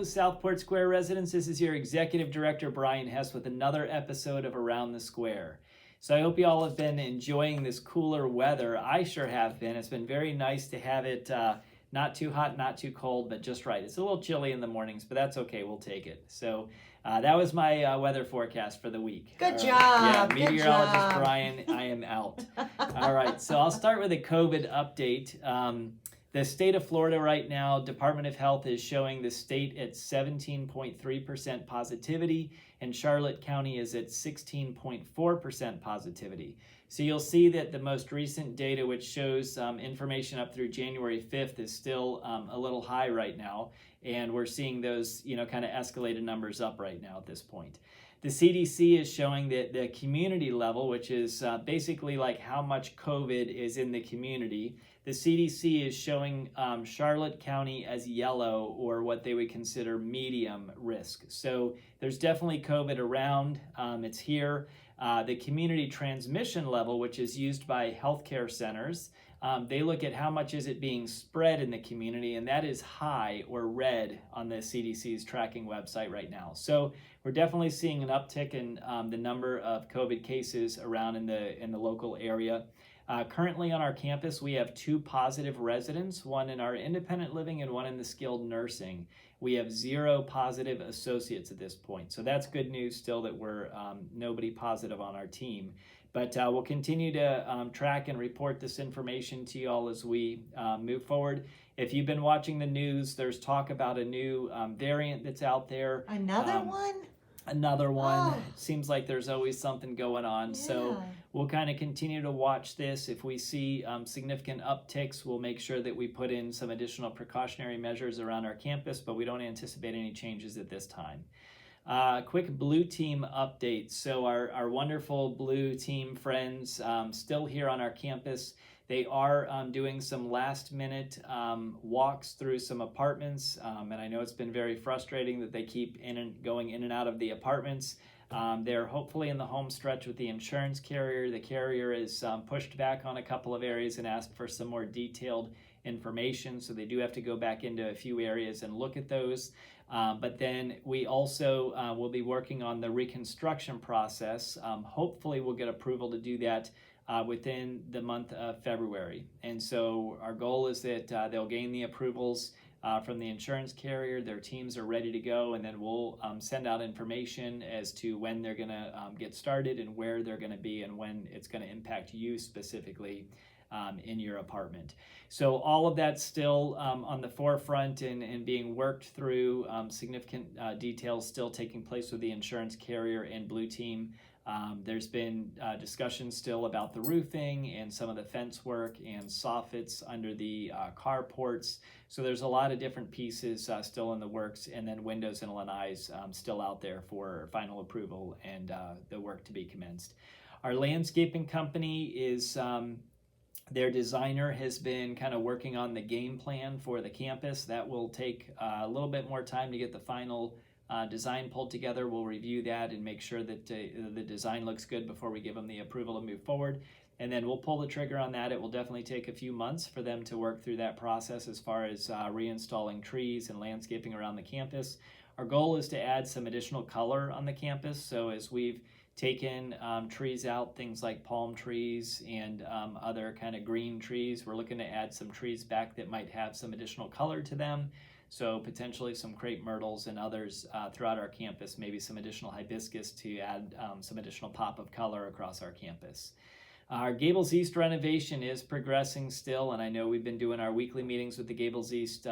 Hello, Southport Square residents. This is your Executive Director, Brian Hess, with another episode of Around the Square. So I hope you all have been enjoying this cooler weather. I sure have been. It's been very nice to have it not too hot, not too cold, but just right. It's a little chilly in the mornings, but that's okay. We'll take it. So that was my weather forecast for the week. Good job. Yeah, Good meteorologist job. Brian, I am out. All right, so I'll start with a COVID update. The state of Florida right now, Department of Health is showing the state at 17.3% positivity, and Charlotte County is at 16.4% positivity. So you'll see that the most recent data, which shows information up through January 5th, is still a little high right now, and we're seeing those, kind of escalated numbers up right now at this point. The CDC is showing that the community level, which is basically like how much COVID is in the community, the CDC is showing Charlotte County as yellow, or what they would consider medium risk. So there's definitely COVID around. It's here. The community transmission level, which is used by healthcare centers, they look at how much is it being spread in the community, and that is high or red on the CDC's tracking website right now. So we're definitely seeing an uptick in the number of COVID cases around in the local area. Currently on our campus, we have 2 positive residents, one in our independent living and one in the skilled nursing. We have 0 positive associates at this point. So that's good news still that we're nobody positive on our team. But we'll continue to track and report this information to you all as we move forward. If you've been watching the news, there's talk about a new variant that's out there. Another one? Another one. Oh. It seems like there's always something going on. Yeah. So we'll kind of continue to watch this. If we see significant upticks, we'll make sure that we put in some additional precautionary measures around our campus, but we don't anticipate any changes at this time. Quick Blue Team update. So our wonderful Blue Team friends still here on our campus. They are doing some last minute walks through some apartments, and I know it's been very frustrating that they keep going in and out of the apartments. They're hopefully in the home stretch with the insurance carrier. The carrier is pushed back on a couple of areas and asked for some more detailed information, so they do have to go back into a few areas and look at those. But then we also will be working on the reconstruction process. Hopefully we'll get approval to do that within the month of February. And so our goal is that they'll gain the approvals from the insurance carrier. Their teams are ready to go, and then we'll send out information as to when they're going to get started and where they're going to be and when it's going to impact you specifically in your apartment. So all of that's still on the forefront and being worked through. Significant details still taking place with the insurance carrier and Blue Team. There's been discussion still about the roofing and some of the fence work and soffits under the carports. So there's a lot of different pieces still in the works, and then windows and lanais still out there for final approval and the work to be commenced. Our landscaping company is their designer has been kind of working on the game plan for the campus. That will take a little bit more time to get the final design pulled together. We'll review that and make sure that the design looks good before we give them the approval to move forward. And then we'll pull the trigger on that. It will definitely take a few months for them to work through that process as far as reinstalling trees and landscaping around the campus. Our goal is to add some additional color on the campus. So as we've taken trees out, things like palm trees and other kind of green trees, we're looking to add some trees back that might have some additional color to them. So potentially some crepe myrtles and others throughout our campus, maybe some additional hibiscus to add some additional pop of color across our campus. Our Gables East renovation is progressing still, and I know we've been doing our weekly meetings with the Gables East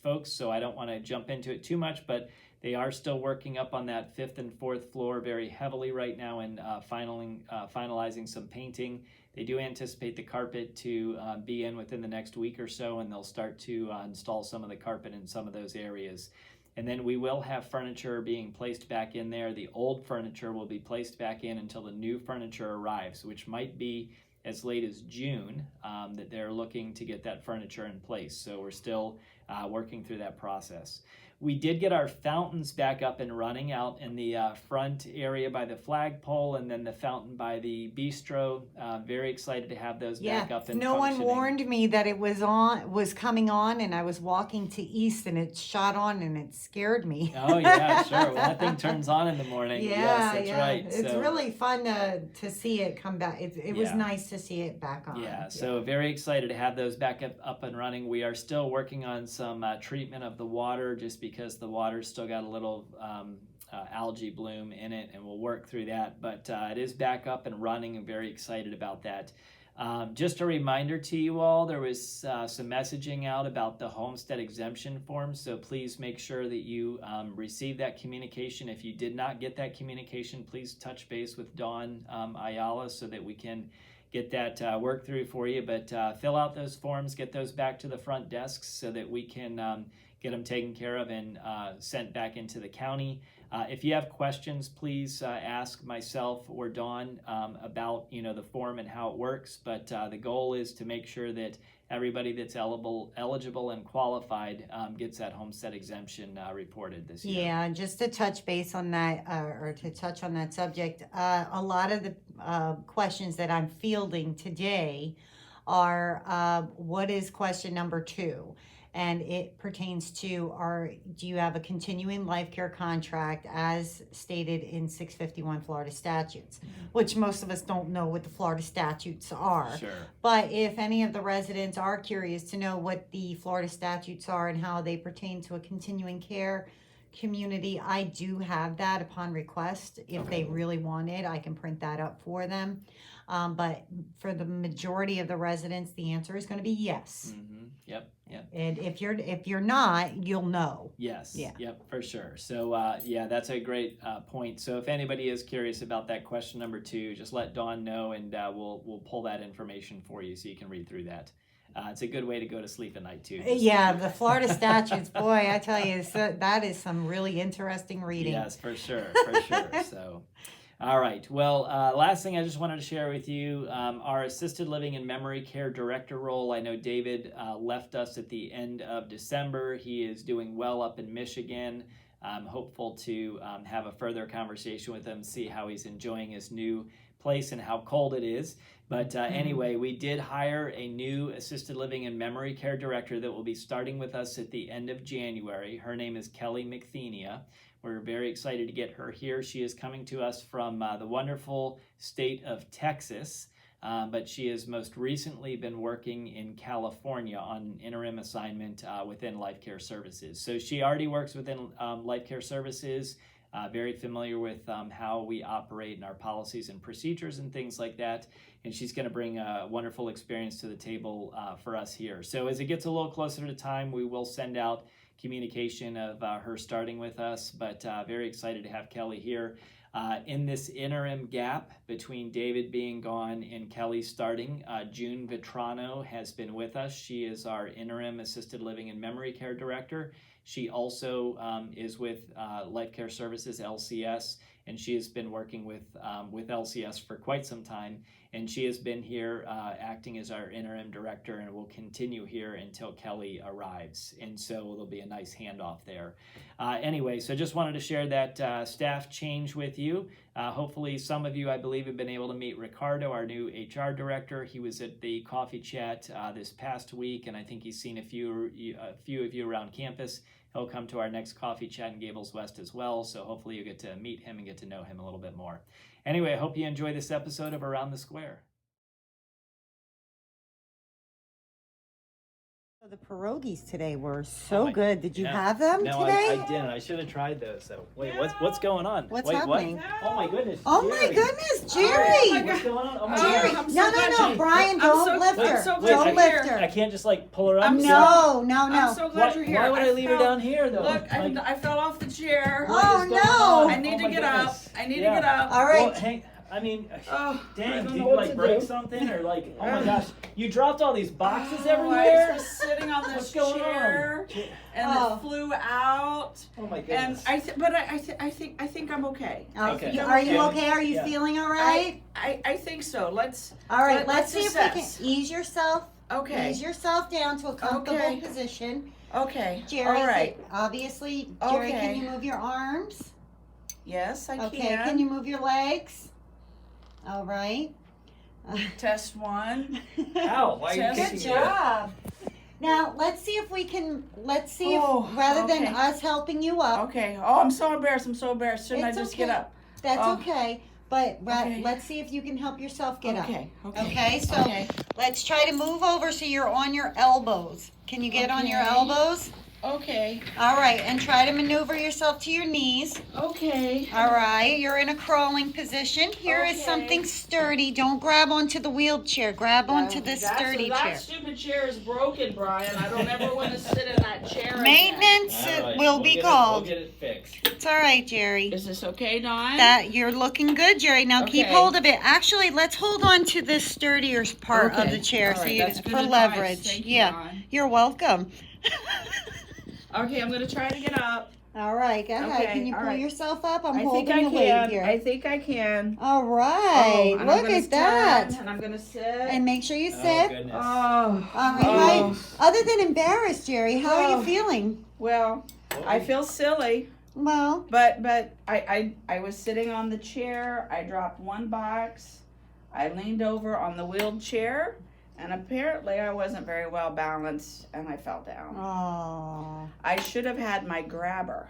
folks, so I don't want to jump into it too much, but they are still working up on that 5th and 4th floor very heavily right now and finalizing some painting. They do anticipate the carpet to be in within the next week or so, and they'll start to install some of the carpet in some of those areas. And then we will have furniture being placed back in there. The old furniture will be placed back in until the new furniture arrives, which might be as late as June that they're looking to get that furniture in place. So we're still working through that process. We did get our fountains back up and running out in the front area by the flagpole, and then the fountain by the bistro. Very excited to have those back up and no one functioning. warned me that it was coming on, and I was walking to East and it shot on and it scared me. Oh yeah, sure. Well, that thing turns on in the morning. Yes, that's right. It's really fun to see it come back. It was nice to see it back on. Yeah, so very excited to have those back up and running. We are still working on some treatment of the water, just because the water's still got a little algae bloom in it, and we'll work through that. But it is back up and running, and very excited about that. Just a reminder to you all, there was some messaging out about the homestead exemption form, so please make sure that you receive that communication. If you did not get that communication, please touch base with Dawn Ayala so that we can get that worked through for you. But fill out those forms, get those back to the front desks so that we can get them taken care of and sent back into the county. If you have questions, please ask myself or Dawn about the form and how it works. But the goal is to make sure that everybody that's eligible and qualified gets that homestead exemption reported this year. Yeah, just to touch base on that, or to touch on that subject, a lot of the questions that I'm fielding today are what is question number 2? And it pertains to do you have a continuing life care contract as stated in 651 Florida statutes, which most of us don't know what the Florida statutes are. Sure. But if any of the residents are curious to know what the Florida statutes are and how they pertain to a continuing care community, I do have that upon request. If they really want it, I can print that up for them. But for the majority of the residents, the answer is going to be yes. Mm-hmm. Yep. And if you're not, you'll know. Yes. Yeah. Yep, for sure. So that's a great point. So if anybody is curious about that question number 2, just let Dawn know, and we'll pull that information for you so you can read through that. It's a good way to go to sleep at night too. Yeah, the Florida statutes, boy, I tell you, that is some really interesting reading. Yes, for sure. So. All right. Well, last thing I just wanted to share with you, our assisted living and memory care director role. I know David left us at the end of December. He is doing well up in Michigan. I'm hopeful to have a further conversation with him, see how he's enjoying his new place and how cold it is. But anyway, we did hire a new assisted living and memory care director that will be starting with us at the end of January. Her name is Kelly McThenia. We're very excited to get her here. She is coming to us from the wonderful state of Texas, but she has most recently been working in California on interim assignment within Life Care Services. So she already works within Life Care Services, very familiar with how we operate and our policies and procedures and things like that. And she's going to bring a wonderful experience to the table for us here. So as it gets a little closer to time, we will send out communication of her starting with us, but very excited to have Kelly here. In this interim gap between David being gone and Kelly starting, June Vitrano has been with us. She is our interim assisted living and memory care director. She also is with Life Care Services, LCS, and she has been working with LCS for quite some time. And she has been here acting as our interim director and will continue here until Kelly arrives. And so there'll be a nice handoff there. Anyway, so just wanted to share that staff change with you. Hopefully some of you, I believe, have been able to meet Ricardo, our new HR director. He was at the coffee chat this past week, and I think he's seen a few of you around campus. He'll come to our next coffee chat in Gables West as well, so hopefully you'll get to meet him and get to know him a little bit more. Anyway, I hope you enjoy this episode of Around the Square. The pierogies today were so good. Did you have them no, today? I didn't. I should have tried those. So wait, what's going on? What's happening? What? Oh my goodness. Oh Jerry. my goodness, Jerry! Oh, what's going on? Oh my Jerry, goodness. no, Brian, don't lift her. Don't lift her. I can't just like pull her up. No. I'm so glad you're here. Why would I leave her down here though? Look, I fell off the chair. Oh no! I need to get up. I need to get up. All right. Well, I mean, Oh, I dang, don't did know you what like to break do. something or like? Oh my gosh, you dropped all these boxes I everywhere. was sitting on this What's going chair, on? and Oh. it flew out. Oh my And goodness. I think I'm okay. Okay. Are you Yeah. okay? Are you Yeah. feeling all right? I think so. Let's. All right, let's let's see if we can assess. ease yourself. Okay. Ease yourself down to a comfortable Okay. position. Okay. Jerry, All right. obviously, Jerry, can Okay. you move your arms? Yes, I Okay, can. can you move your legs? All right. Test one. Ow, why are you Good Good kicking me? job. Now, let's see if we can, Oh, if, rather than okay. us helping you up, Okay. Oh, I'm so embarrassed. Shouldn't It's I just okay. get up? that's Oh. okay. But Okay. let's see if you can help yourself get up. Okay. Okay, so Okay. let's try to move over so you're on your elbows. Can you get on your Okay. elbows? Okay. All right, and try to maneuver yourself to your knees. Okay. All right, you're in a crawling position. Here is Okay. something sturdy. Don't grab onto the wheelchair. Grab onto this sturdy that chair. stupid chair is broken, Brian. I don't ever want to sit in that chair again. Maintenance All right, will we'll be get called. We'll get it fixed. It's all right, Jerry. Is this okay, Dawn? That you're looking good, Jerry. Now keep Okay. hold of it. Actually, let's hold on to this sturdier part of Okay. the chair All so right, you that's good for advice. leverage. Thank you, Yeah, Dawn. you're welcome. Okay, I'm gonna try to get up. All right, go ahead. Okay, Can you all pull right. yourself up? I'm I holding think I the weight can. here. I think I can. All right, Oh, and I'm look gonna at that. turn, and I'm gonna sit. And make sure you Oh sit. goodness. Oh. All right. Oh. Other than embarrassed, Jerry, how are Oh. you feeling? Well, I feel silly, Well, but I was sitting on the chair. I dropped one box. I leaned over on the wheelchair, and apparently I wasn't very well balanced, and I fell down. oh, I should have had my grabber.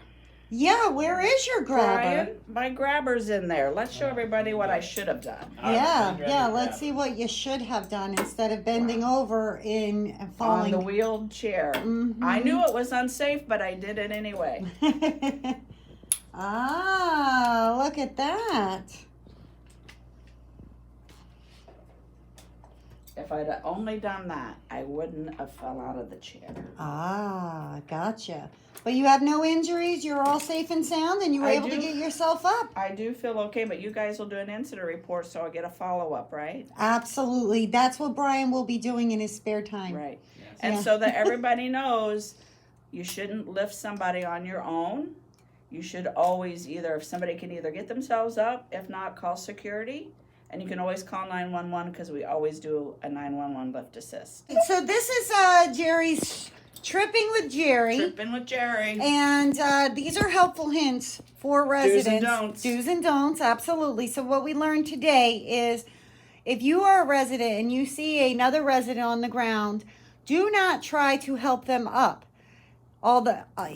yeah. Where is your grabber? Brian, my grabber's in there. Let's show everybody what I should have done. All right, Yeah, grab yeah. your Let's grab. see what you should have done instead of bending over and On falling. the wheelchair. Mhm. I knew it was unsafe, but I did it anyway. Ah, look at that. If I'd only done that, I wouldn't have fell out of the chair. Ah, gotcha. But you have no injuries. You're all safe and sound, and you were I able to do. get yourself up. I do feel okay, but you guys will do an incident report so I get a follow-up, right? Absolutely. That's what Brian will be doing in his spare time. Right. Yes. And Yeah. so that everybody knows you shouldn't lift somebody on your own. You should always if somebody can either get themselves up, if not, call security. And you can always call 911 because we always do a 911 lift assist. So this is Jerry's Tripping with Jerry. Tripping with Jerry. And these are helpful hints for residents. Do's and don'ts. Do's and don'ts, absolutely. So what we learned today is if you are a resident and you see another resident on the ground, do not try to help them up.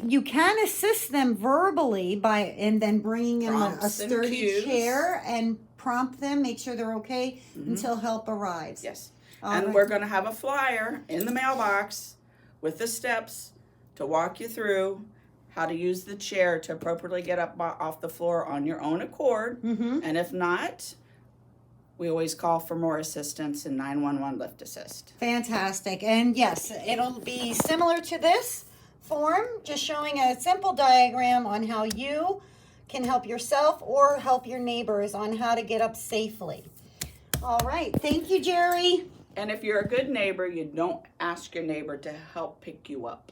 You can assist them verbally and then bringing them a Prompts and sturdy cues. chair and prompt them, make sure they're okay Mhm. until help arrives. Yes. All And right. we're going to have a flyer in the mailbox with the steps to walk you through how to use the chair to appropriately get up off the floor on your own accord. Mm-hmm. And if not, we always call for more assistance in 911 lift assist. Fantastic. And yes, it'll be similar to this form, just showing a simple diagram on how you can help yourself or help your neighbors on how to get up safely. All right. Thank you, Jerry. And if you're a good neighbor, you don't ask your neighbor to help pick you up.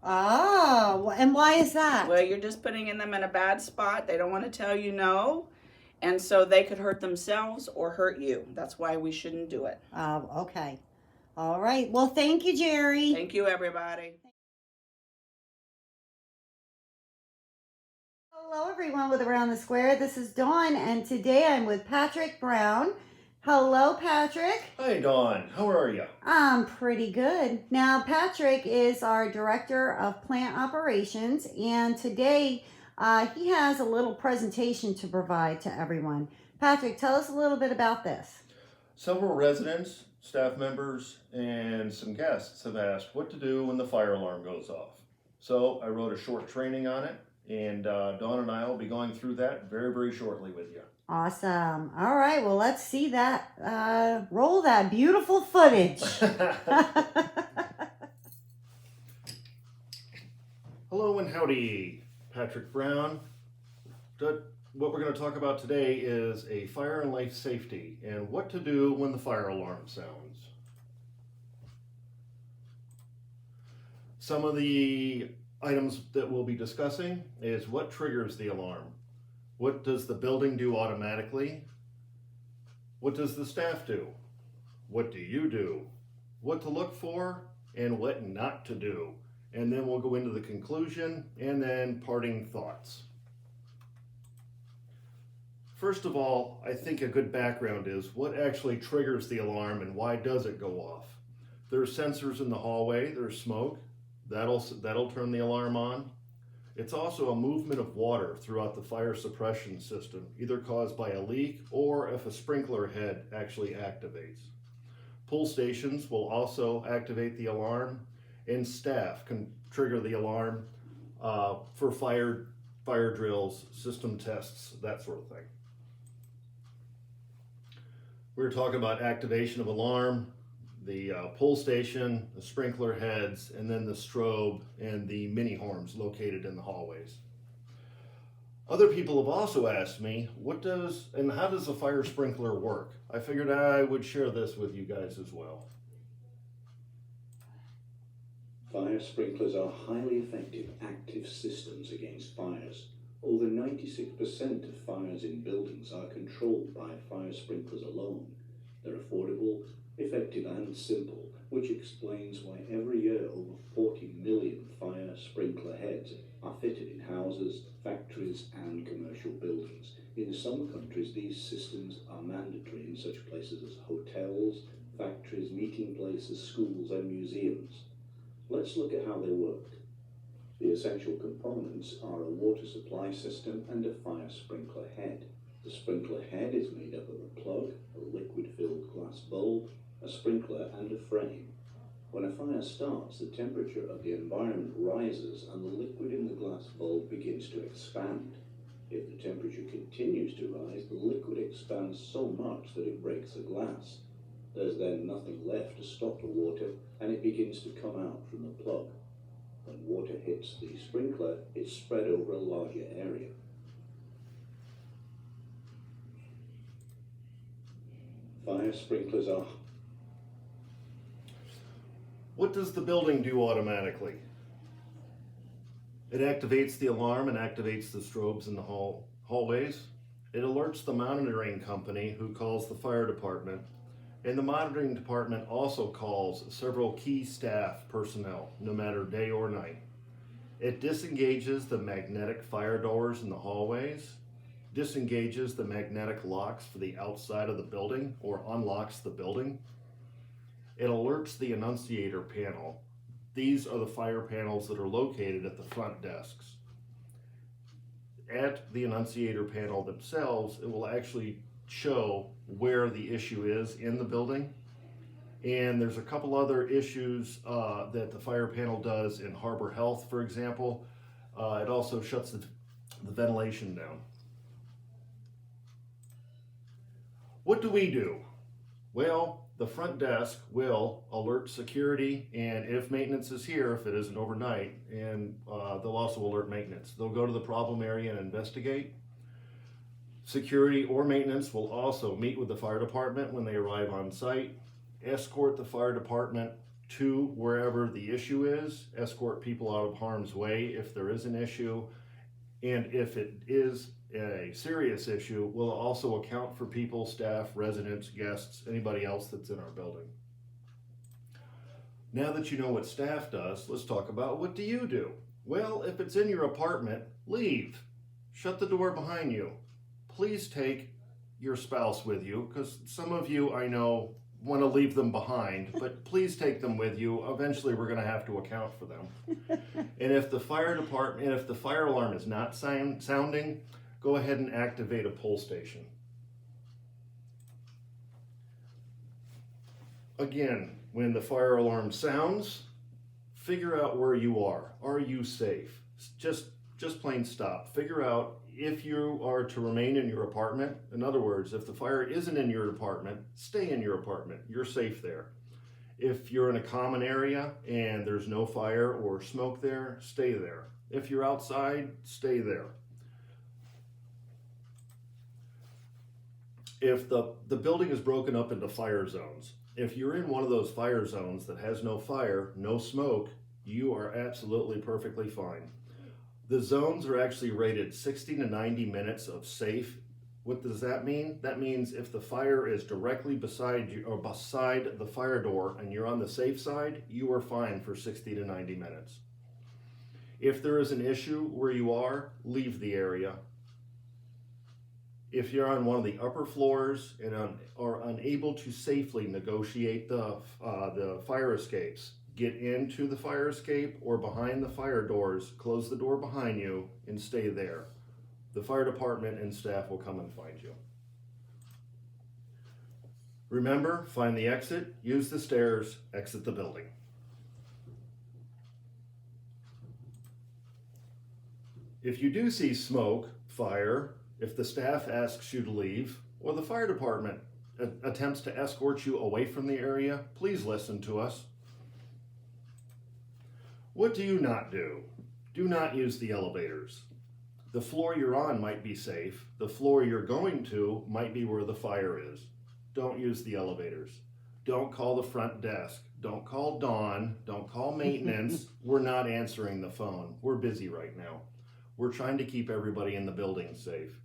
Ah, and why is that? Well, you're just putting them in a bad spot. They don't want to tell you no. And so they could hurt themselves or hurt you. That's why we shouldn't do it. Okay. All right. Well, thank you, Jerry. Thank you, everybody. Hello, everyone with Around the Square. This is Dawn, and today I'm with Patrick Brown. Hello, Patrick. Hi, Dawn. How are you? I'm pretty good. Now, Patrick is our Director of Plant Operations, and today he has a little presentation to provide to everyone. Patrick, tell us a little bit about this. Several residents, staff members, and some guests have asked what to do when the fire alarm goes off. So I wrote a short training on it, and Dawn and I will be going through that very, very shortly with you. Awesome. All right, well, let's see that. Roll that beautiful footage. Hello and howdy, Patrick Brown, what we're going to talk about today is a fire and life safety and what to do when the fire alarm sounds. Some of the items that we'll be discussing is what triggers the alarm. What does the building do automatically? What does the staff do? What do you do? What to look for and what not to do. And then we'll go into the conclusion and then parting thoughts. First of all, I think a good background is what actually triggers the alarm and why does it go off. There's sensors in the hallway, there's smoke, that'll turn the alarm on. It's also a movement of water throughout the fire suppression system, either caused by a leak or if a sprinkler head actually activates. Pull stations will also activate the alarm, and staff can trigger the alarm for fire drills, system tests, that sort of thing. We were talking about activation of alarm, the pull station, the sprinkler heads, and then the strobe and the mini horns located in the hallways. Other people have also asked me, how does a fire sprinkler work? I figured I would share this with you guys as well. Fire sprinklers are highly effective active systems against fires. Over 96% of fires in buildings are controlled by fire sprinklers alone. They're affordable, effective and simple, which explains why every year over 40 million fire sprinkler heads are fitted in houses, factories and commercial buildings. In some countries, these systems are mandatory in such places as hotels, factories, meeting places, schools and museums. Let's look at how they work. The essential components are a water supply system and a fire sprinkler head. The sprinkler head is made up of a plug, a liquid-filled glass bulb, a sprinkler and a frame. When a fire starts, the temperature of the environment rises and the liquid in the glass bulb begins to expand. If the temperature continues to rise, the liquid expands so much that it breaks the glass. There's then nothing left to stop the water and it begins to come out from the plug. When water hits the sprinkler, it's spread over a larger area. Fire sprinklers are... What does the building do automatically? It activates the alarm and activates the strobes in the hallways. It alerts the monitoring company who calls the fire department. And the monitoring department also calls several key staff personnel, no matter day or night. It disengages the magnetic fire doors in the hallways, disengages the magnetic locks for the outside of the building, or unlocks the building. It alerts the annunciator panel. These are the fire panels that are located at the front desks. At the annunciator panel themselves, it will actually show where the issue is in the building. And there's a couple other issues that the fire panel does in Harbor Health, for example. It also shuts the ventilation down. What do we do? Well, the front desk will alert security, and if maintenance is here, if it isn't overnight, and they'll also alert maintenance. They'll go to the problem area and investigate. Security or maintenance will also meet with the fire department when they arrive on site, escort the fire department to wherever the issue is, escort people out of harm's way if there is an issue, and if it is a serious issue, we'll also account for people, staff, residents, guests, anybody else that's in our building. Now that you know what staff does, let's talk about what do you do? Well, if it's in your apartment, leave. Shut the door behind you. Please take your spouse with you, because some of you I know want to leave them behind, but please take them with you. Eventually we're going to have to account for them. And if the fire alarm is not sounding, go ahead and activate a pull station. Again, when the fire alarm sounds, figure out where you are. Are you safe? Just plain stop. Figure out if you are to remain in your apartment. In other words, if the fire isn't in your apartment, stay in your apartment. You're safe there. If you're in a common area and there's no fire or smoke there, stay there. If you're outside, stay there. if the building is broken up into fire zones, if you're in one of those fire zones that has no fire, no smoke, you are absolutely perfectly fine. The zones are actually rated 60 to 90 minutes of safe. What does that mean? That means if the fire is directly beside you or beside the fire door and you're on the safe side, you are fine for 60 to 90 minutes. If there is an issue where you are, leave the area. If you're on one of the upper floors and are unable to safely negotiate the fire escapes, get into the fire escape or behind the fire doors, close the door behind you and stay there. The fire department and staff will come and find you. Remember, find the exit, use the stairs, exit the building. If you do see smoke, fire, if the staff asks you to leave, or the fire department attempts to escort you away from the area, please listen to us. What do you not do? Do not use the elevators. The floor you're on might be safe. The floor you're going to might be where the fire is. Don't use the elevators. Don't call the front desk. Don't call Dawn. Don't call maintenance. We're not answering the phone. We're busy right now. We're trying to keep everybody in the building safe.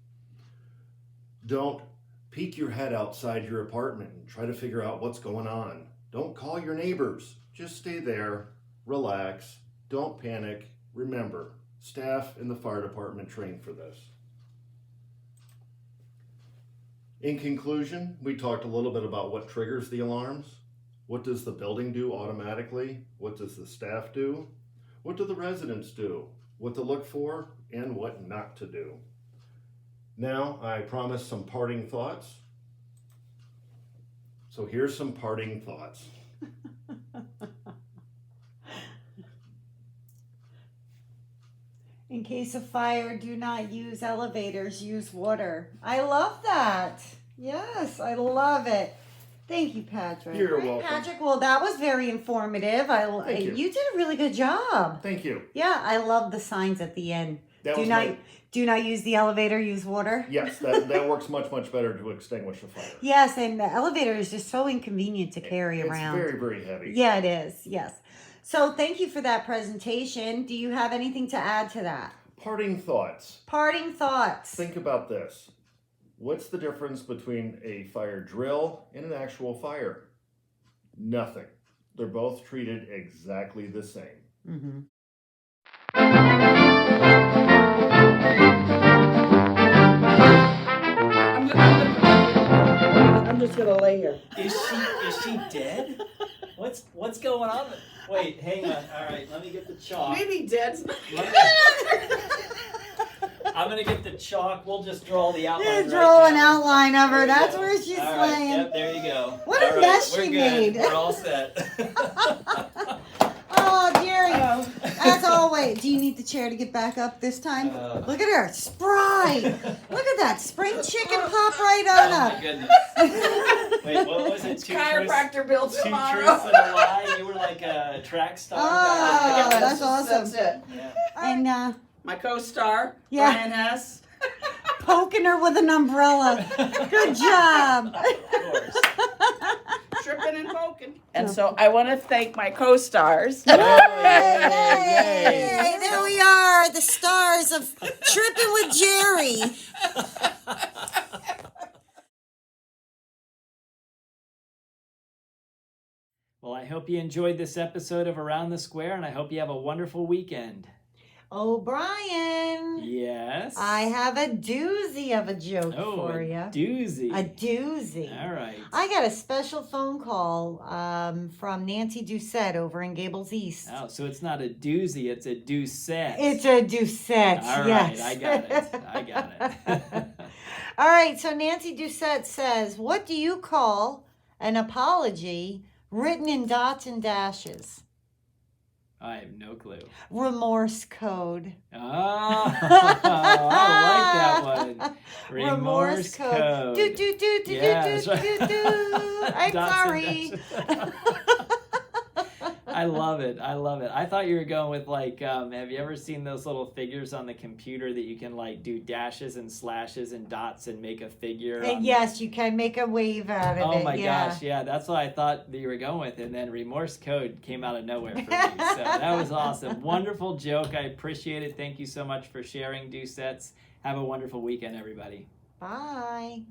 Don't peek your head outside your apartment and try to figure out what's going on. Don't call your neighbors. Just stay there, relax, don't panic. Remember, staff in the fire department trained for this. In conclusion, we talked a little bit about what triggers the alarms. What does the building do automatically? What does the staff do? What do the residents do? What to look for and what not to do. Now, I promised some parting thoughts. So here's some parting thoughts. In case of fire, do not use elevators, use water. I love that. Yes, I love it. Thank you, Patrick. You're Right, welcome. Patrick, well, that was very informative. Thank you. You did a really good job. Thank you. Yeah, I love the signs at the end. That Do was not my- do not use the elevator, use water. Yes, that works much, much better to extinguish a fire. Yes, and the elevator is just so inconvenient to carry around. It's very, very heavy. Yeah, it is. Yes. So thank you for that presentation. Do you have anything to add to that? Parting thoughts. Parting thoughts. Think about this. What's the difference between a fire drill and an actual fire? Nothing. They're both treated exactly the same. Mm-hmm. I'm just gonna lay here. Is she dead? What's going on? Wait, hang on. All right, let me get the chalk. Maybe dead. I'm gonna get the chalk. We'll just draw the outline. Just right draw an now. outline of her. There you That's go. where she's All right, laying. Yep, there you go. What a All right, mess we're she good. made. We're all set. Oh, Jerry. As always, do you need the chair to get back up this time? Look at her, spry. Look at that spring chicken pop right on Oh up. my goodness. Wait, what was it? Chiropractor bill Two tomorrow. truths and a lie. You were like a track star. Oh, guy. that's awesome. That's it. Yeah. And My co-star, Yeah. Brian Hess. poking her with an umbrella. Good job. Of course. Tripping and poking. And so I want to thank my co-stars. Yay, Yay. there we are, the stars of Tripping with Jerry. Well, I hope you enjoyed this episode of Around the Square, and I hope you have a wonderful weekend. Oh, Brian, Yes. I have a doozy of a joke for a you. doozy. A doozy. All right. I got a special phone call from Nancy Doucette over in Gables East. Oh, so it's not a doozy, it's a doucette. It's a Doucette, All right, yes. I got it. I got it. All right, so Nancy Doucette says, what do you call an apology written in dots and dashes? I have no clue. Remorse code. Oh, I like that one. Remorse code. Do, do, do, do, Yeah, do, that's do, right. do, do. I'm Dots and sorry. dashes. I love it. I love it. I thought you were going with like, have you ever seen those little figures on the computer that you can like do dashes and slashes and dots and make a figure? And yes, you can make a wave out of Oh it. my Yeah. gosh, yeah, that's what I thought that you were going with, and then Remorse Code came out of nowhere for me. So that was awesome. Wonderful joke. I appreciate it. Thank you so much for sharing, Doucettes. Have a wonderful weekend, everybody. Bye.